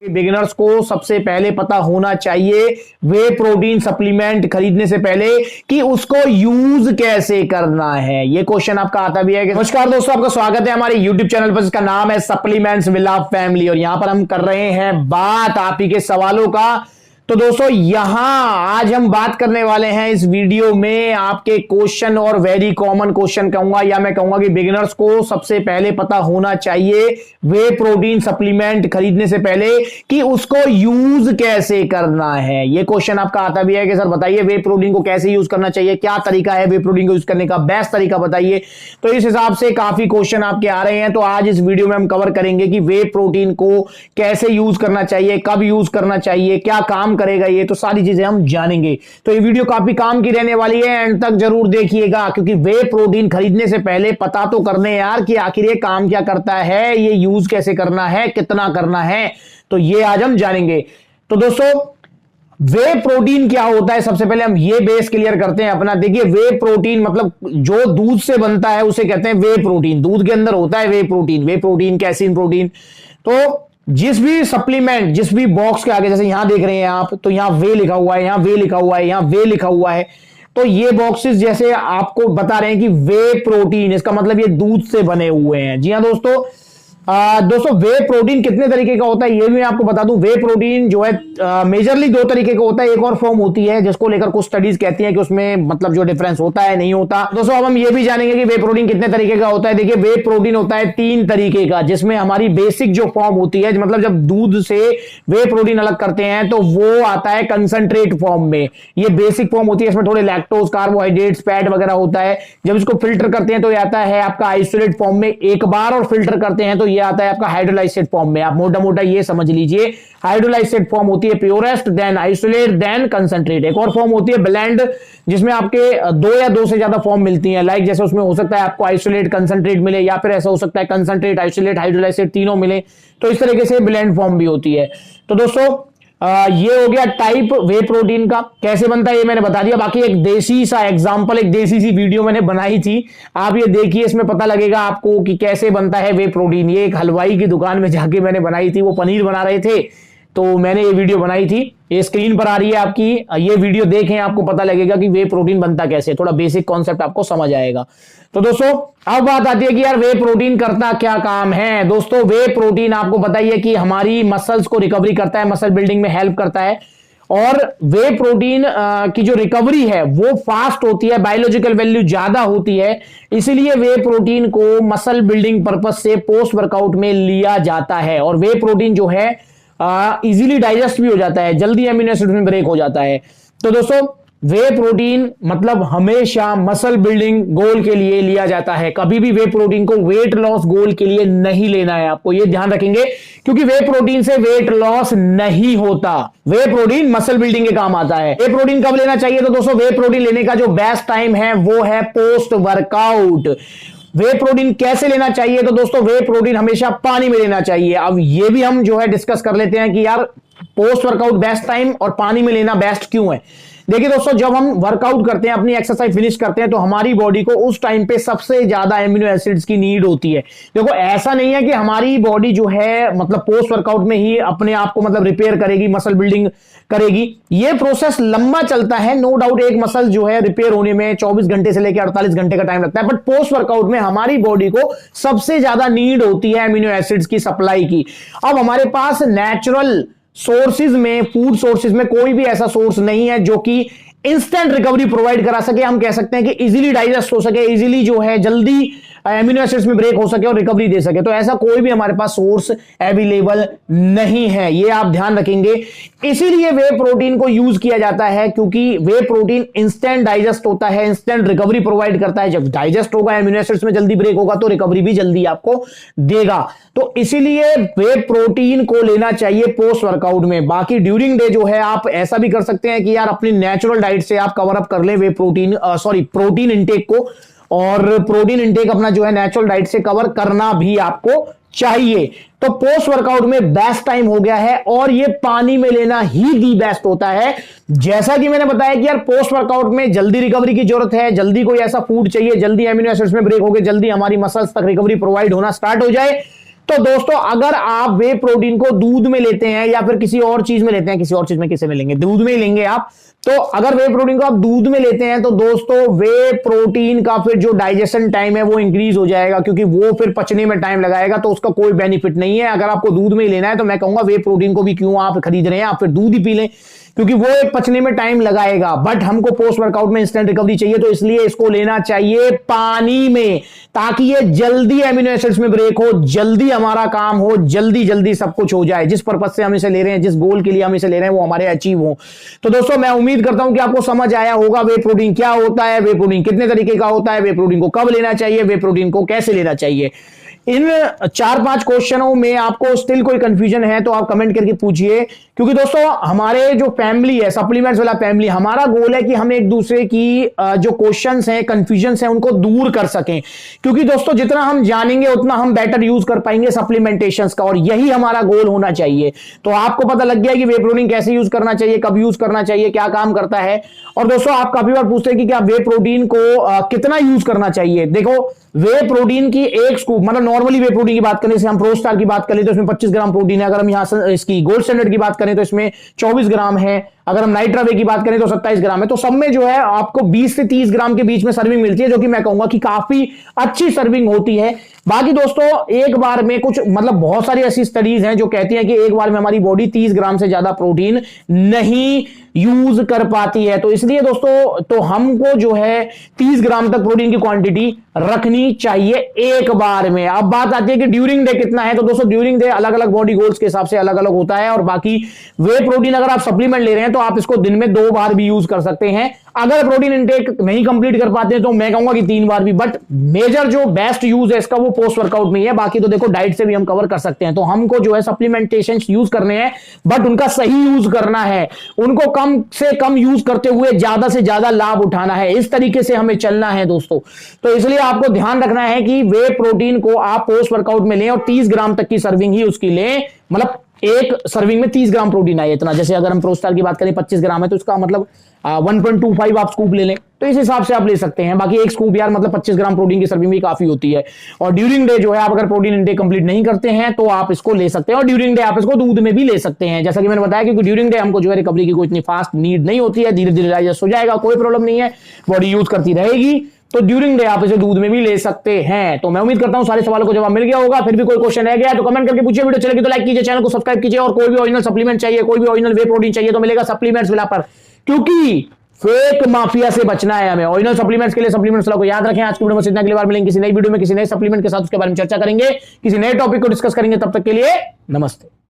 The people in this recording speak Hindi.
बिगिनर्स को सबसे पहले पता होना चाहिए वे प्रोटीन सप्लीमेंट खरीदने से पहले कि उसको यूज कैसे करना है। ये क्वेश्चन आपका आता भी है। नमस्कार दोस्तों, आपका स्वागत है हमारे यूट्यूब चैनल पर जिसका नाम है सप्लीमेंट्स विद लव फैमिली। और यहां पर हम कर रहे हैं बात आप ही के सवालों का। तो दोस्तों यहां आज हम बात करने वाले हैं इस वीडियो में आपके क्वेश्चन और वेरी कॉमन क्वेश्चन कहूंगा, या मैं कहूंगा कि बिगिनर्स को सबसे पहले पता होना चाहिए वे प्रोटीन सप्लीमेंट खरीदने से पहले कि उसको यूज कैसे करना है। यह क्वेश्चन आपका आता भी है कि सर बताइए वे प्रोटीन को कैसे यूज करना चाहिए, क्या तरीका है वे प्रोटीन को यूज करने का, बेस्ट तरीका बताइए। तो इस हिसाब से काफी क्वेश्चन आपके आ रहे हैं। तो आज इस वीडियो में हम कवर करेंगे कि वे प्रोटीन को कैसे यूज करना चाहिए, कब यूज करना चाहिए, क्या काम करेगा, ये तो सारी चीजें हम जानेंगे। तो ये वीडियो काफी काम की रहने वाली है, एंड तक जरूर देखिएगा, क्योंकि वे प्रोटीन खरीदने से पहले पता तो करने यार कि आखिर ये काम क्या करता है, ये यूज कैसे करना है, कितना करना है, तो ये आज हम जानेंगे। तो दोस्तों वे प्रोटीन क्या होता है, सबसे पहले हम ये बेस क्लियर करते हैं अपना। देखिए वे प्रोटीन मतलब जो दूध से बनता है उसे कहते हैं वे प्रोटीन। दूध के अंदर होता है वे प्रोटीन, कैसीन प्रोटीन। तो जिस भी सप्लीमेंट, जिस भी बॉक्स के आगे, जैसे यहां देख रहे हैं आप, तो यहां वे लिखा हुआ है, यहां वे लिखा हुआ है, यहां वे लिखा हुआ है। तो ये बॉक्सेस जैसे आपको बता रहे हैं कि वे प्रोटीन, इसका मतलब ये दूध से बने हुए हैं। जी हां दोस्तों, दोस्तों वे प्रोटीन कितने तरीके का होता है ये भी मैं आपको बता दूं। वे प्रोटीन जो है मेजरली दो तरीके का होता है। एक और फॉर्म होती है जिसको लेकर कुछ स्टडीज कहती हैं कि उसमें मतलब जो डिफरेंस होता है नहीं होता। दोस्तों अब हम ये भी जानेंगे कि वे प्रोटीन कितने तरीके का होता है। देखिए वे प्रोटीन होता है 3 तरीके का, जिसमें हमारी बेसिक जो फॉर्म होती है, मतलब जब दूध से वे प्रोटीन अलग करते हैं तो वो आता है कंसंट्रेट फॉर्म में। ये बेसिक फॉर्म होती है, इसमें थोड़े लैक्टोज, कार्बोहाइड्रेट्स, फैट वगैरह होता है। जब इसको फिल्टर करते हैं तो ये आता है आपका आइसोलेट फॉर्म में एक बार, और फिल्टर करते हैं तो ये आता है आपका हाइड्रोलाइज्ड फॉर्म में। आप मोटा मोटा ये समझ लीजिए, हाइड्रोलाइज्ड फॉर्म होती है purest, then isolate, then concentrate. एक और फॉर्म होती है ब्लेंड, जिसमें आपके 2 या 2 से ज्यादा फॉर्म मिलती हैं। लाइक जैसे उसमें हो सकता है आपको आइसोलेट कंसंट्रेट मिले, या फिर ऐसा हो सकता है कंसंट्रेट आइसोलेट हाइड्रोलाइज्ड तीनों मिले। तो इस तरीके से ब्लेंड फॉर्म भी होती है। तो दोस्तों ये हो गया टाइप वे प्रोटीन का। कैसे बनता है ये मैंने बता दिया। बाकी एक देसी सा एग्जांपल, एक देसी सी वीडियो मैंने बनाई थी, आप ये देखिए, इसमें पता लगेगा आपको कि कैसे बनता है वे प्रोटीन। ये एक हलवाई की दुकान में जाके मैंने बनाई थी, वो पनीर बना रहे थे, तो मैंने ये वीडियो बनाई थी। ये स्क्रीन पर आ रही है आपकी, ये वीडियो देखें, आपको पता लगेगा कि वे प्रोटीन बनता कैसे, थोड़ा बेसिक कॉन्सेप्ट आपको समझ आएगा। तो दोस्तों अब बात आती है कि यार वे प्रोटीन करता क्या काम है। दोस्तों वे प्रोटीन आपको बताइए कि हमारी मसल्स को रिकवरी करता है, मसल बिल्डिंग में हेल्प करता है। और वे प्रोटीन की जो रिकवरी है वो फास्ट होती है, बायोलॉजिकल वैल्यू ज्यादा होती है, इसीलिए वे प्रोटीन को मसल बिल्डिंग पर्पज से पोस्ट वर्कआउट में लिया जाता है। और वे प्रोटीन जो है इजीली डाइजेस्ट भी हो जाता है, जल्दी एमिनो एसिड में ब्रेक हो जाता है। तो दोस्तों वे प्रोटीन मतलब हमेशा मसल बिल्डिंग गोल के लिए लिया जाता है। कभी भी वे प्रोटीन को वेट लॉस गोल के लिए नहीं लेना है, आपको ये ध्यान रखेंगे, क्योंकि वे प्रोटीन से वेट लॉस नहीं होता। वे प्रोटीन मसल बिल्डिंग के काम आता है। वे प्रोटीन कब लेना चाहिए? तो दोस्तों वे प्रोटीन लेने का जो बेस्ट टाइम है वो है पोस्ट वर्कआउट। वे प्रोटीन कैसे लेना चाहिए? तो दोस्तों वे प्रोटीन हमेशा पानी में लेना चाहिए। अब ये भी हम जो है डिस्कस कर लेते हैं कि यार पोस्ट वर्कआउट बेस्ट टाइम और पानी में लेना बेस्ट क्यों है। देखिए दोस्तों, जब हम वर्कआउट करते हैं, अपनी एक्सरसाइज फिनिश करते हैं, तो हमारी बॉडी को उस टाइम पे सबसे ज्यादा एमिनो एसिड्स की नीड होती है। देखो ऐसा नहीं है कि हमारी बॉडी जो है मतलब पोस्ट वर्कआउट में ही अपने आप को मतलब रिपेयर करेगी, मसल बिल्डिंग करेगी। ये प्रोसेस लंबा चलता है, नो डाउट। एक मसल जो है रिपेयर होने में 24 घंटे से लेकर 48 घंटे का टाइम लगता है, बट पोस्ट वर्कआउट में हमारी बॉडी को सबसे ज्यादा नीड होती है एमिनो एसिड्स की सप्लाई की। अब हमारे पास नेचुरल सोर्सेज में, फूड सोर्सेज में कोई भी ऐसा सोर्स नहीं है जो कि इंस्टेंट रिकवरी प्रोवाइड करा सके। हम कह सकते हैं कि इजीली डाइजेस्ट हो सके, इजीली जो है जल्दी एमिनो एसिड्स में ब्रेक हो सके और रिकवरी दे सके। तो ऐसा कोई भी हमारे पास सोर्स अवेलेबल नहीं है, ये आप ध्यान रखेंगे। इसीलिए वे प्रोटीन को यूज किया जाता है, क्योंकि वे प्रोटीन इंस्टेंट डाइजेस्ट होता है, इंस्टेंट रिकवरी प्रोवाइड करता है। जब डाइजेस्ट होगा, एमिनो एसिड्स में जल्दी ब्रेक होगा, तो रिकवरी भी जल्दी आपको देगा। तो इसीलिए वे प्रोटीन को लेना चाहिए पोस्ट वर्कआउट में। बाकी ड्यूरिंग डे जो है आप ऐसा भी कर सकते हैं कि यार अपनी नेचुरल डाइट से आप कवर अप कर ले वे प्रोटीन इंटेक को, और प्रोटीन इंटेक अपना जो है नेचुरल डाइट से कवर करना भी आपको चाहिए। तो पोस्ट वर्कआउट में बेस्ट टाइम हो गया है, और ये पानी में लेना ही दी बेस्ट होता है। जैसा कि मैंने बताया कि यार पोस्ट वर्कआउट में जल्दी रिकवरी की जरूरत है, जल्दी कोई ऐसा फूड चाहिए, जल्दी एमिनो एसिड्स में ब्रेक हो गए, जल्दी हमारी मसल्स तक रिकवरी प्रोवाइड होना स्टार्ट हो जाए, तो दोस्तों अगर आप वे प्रोटीन को दूध में लेते हैं या फिर किसी और चीज में लेते हैं, किसी और चीज में किसे में लेंगे, दूध में ही लेंगे आप, तो अगर वे प्रोटीन को आप दूध में लेते हैं तो दोस्तों वे प्रोटीन का फिर जो डाइजेशन टाइम है वो इंक्रीज हो जाएगा, क्योंकि वो फिर पचने में टाइम लगाएगा, तो उसका कोई बेनिफिट नहीं है। अगर आपको दूध में ही लेना है तो मैं कहूंगा वे प्रोटीन को भी क्यों आप खरीद रहे हैं, आप फिर दूध ही पी लें, क्योंकि वो एक पचने में टाइम लगाएगा। बट हमको पोस्ट वर्कआउट में इंस्टेंट रिकवरी चाहिए, तो इसलिए इसको लेना चाहिए पानी में, ताकि ये जल्दी एमिनो एसिड्स में ब्रेक हो, जल्दी हमारा काम हो, जल्दी जल्दी सब कुछ हो जाए, जिस पर्पज से हम इसे ले रहे हैं, जिस गोल के लिए हम इसे ले रहे हैं वो हमारे अचीव हो। तो दोस्तों मैं उम्मीद करता हूं कि आपको समझ आया होगा वे प्रोटीन क्या होता है, वे प्रोटीन कितने तरीके का होता है, वे प्रोटीन को कब लेना चाहिए, वे प्रोटीन को कैसे लेना चाहिए। इन 4-5 क्वेश्चनों में आपको स्टिल कोई कंफ्यूजन है तो आप कमेंट करके पूछिए, क्योंकि दोस्तों हमारे जो फैमिली है, सप्लीमेंट्स वाला फैमिली, हमारा गोल है कि हम एक दूसरे की जो क्वेश्चंस हैं, कंफ्यूजन्स हैं, उनको दूर कर सकें, क्योंकि दोस्तों जितना हम जानेंगे उतना हम बेटर यूज कर पाएंगे सप्लीमेंटेशंस का, और यही हमारा गोल होना चाहिए। तो आपको पता लग गया कि वे प्रोटीन कैसे यूज करना चाहिए, कब यूज करना चाहिए, क्या काम करता है। और दोस्तों आप काफी बार पूछते हैं कि क्या वे प्रोटीन को कितना यूज करना चाहिए। देखो वे प्रोटीन की एक स्कूप, मतलब नॉर्मली वे प्रोटीन की बात करने से हम प्रो स्टार की बात करें तो इसमें 25 ग्राम प्रोटीन है, अगर हम यहां इसकी गोल्ड स्टैंडर्ड की बात करें तो इसमें 24 ग्राम है, अगर हम नाइट्रा वे की बात करें तो 27 ग्राम है। तो सब में जो है आपको 20 से 30 ग्राम के बीच में सर्विंग मिलती है, जो कि मैं कहूंगा कि काफी अच्छी सर्विंग होती है। बाकी दोस्तों एक बार में कुछ मतलब बहुत सारी ऐसी स्टडीज हैं जो कहती हैं कि एक बार में हमारी बॉडी 30 ग्राम से ज्यादा प्रोटीन नहीं यूज कर पाती है, तो इसलिए दोस्तों तो हमको जो है 30 ग्राम तक प्रोटीन की क्वांटिटी रखनी चाहिए एक बार में। अब बात आती है कि ड्यूरिंग डे कितना है, तो दोस्तों ड्यूरिंग डे अलग अलग बॉडी गोल्स के हिसाब से अलग अलग होता है, और बाकी वे प्रोटीन अगर आप सप्लीमेंट ले रहे हैं तो आप इसको दिन में 2 बार भी यूज कर सकते हैं। अगर प्रोटीन इंटेक नहीं कंप्लीट कर पाते हैं तो मैं कहूंगा कि 3 बार भी, बट मेजर जो बेस्ट यूज है इसका वो पोस्ट वर्कआउट में ही है। बाकी तो देखो डाइट से भी हम कवर कर सकते हैं। तो हमको जो है सप्लीमेंटेशन यूज करने हैं, बट उनका सही यूज करना है, उनको कम से कम यूज करते हुए ज्यादा से ज्यादा लाभ उठाना है, इस तरीके से हमें चलना है दोस्तों। तो इसलिए आपको ध्यान रखना है कि वे प्रोटीन को आप पोस्ट वर्कआउट में लें और 30 ग्राम तक की सर्विंग ही उसकी लें, मतलब एक सर्विंग में 30 ग्राम प्रोटीन आए इतना। जैसे अगर हम प्रोस्टार की बात करें 25 ग्राम है तो उसका मतलब 1.25 आप स्कूप ले लें, तो इस हिसाब से आप ले सकते हैं। बाकी एक स्कूप यार मतलब 25 ग्राम प्रोटीन की सर्विंग भी काफी होती है। और ड्यूरिंग डे जो है आप अगर प्रोटीन इंटेक कंप्लीट नहीं करते हैं तो आप इसको ले सकते हैं, और ड्यूरिंग डे आप इसको दूध में भी ले सकते हैं, जैसा कि मैंने बताया, क्योंकि ड्यूरिंग डे हमको जो है रिकवरी की कोई इतनी फास्ट नीड नहीं होती है, धीरे धीरे डाइजेस्ट हो जाएगा, कोई प्रॉब्लम नहीं है, बॉडी यूज करती रहेगी। तो ड्यूरिंग डे आप इसे दूध में भी ले सकते हैं। तो मैं उम्मीद करता हूं सारे सवालों को जवाब मिल गया होगा। फिर भी कोई क्वेश्चन रह गया तो कमेंट करके पूछिए। वीडियो चलेगी तो लाइक कीजिए, चैनल को सब्सक्राइब कीजिए, और कोई भी ओरिजिनल सप्लीमेंट चाहिए, कोई भी ओरिजिनल वे प्रोटीन चाहिए तो मिलेगा सप्लीमेंट्स विला पर, क्योंकि फेक माफिया से बचना है हमें। ओरिजिनल सप्लीमेंट्स के लिए सप्लीमेंट्स को याद रखें। आज की वीडियो में इतना, अगली बार मिलेंगे किसी नई वीडियो में किसी नए सप्लीमेंट के साथ, उसके बारे में चर्चा करेंगे, किसी नए टॉपिक को डिस्कस करेंगे। तब तक के लिए नमस्ते।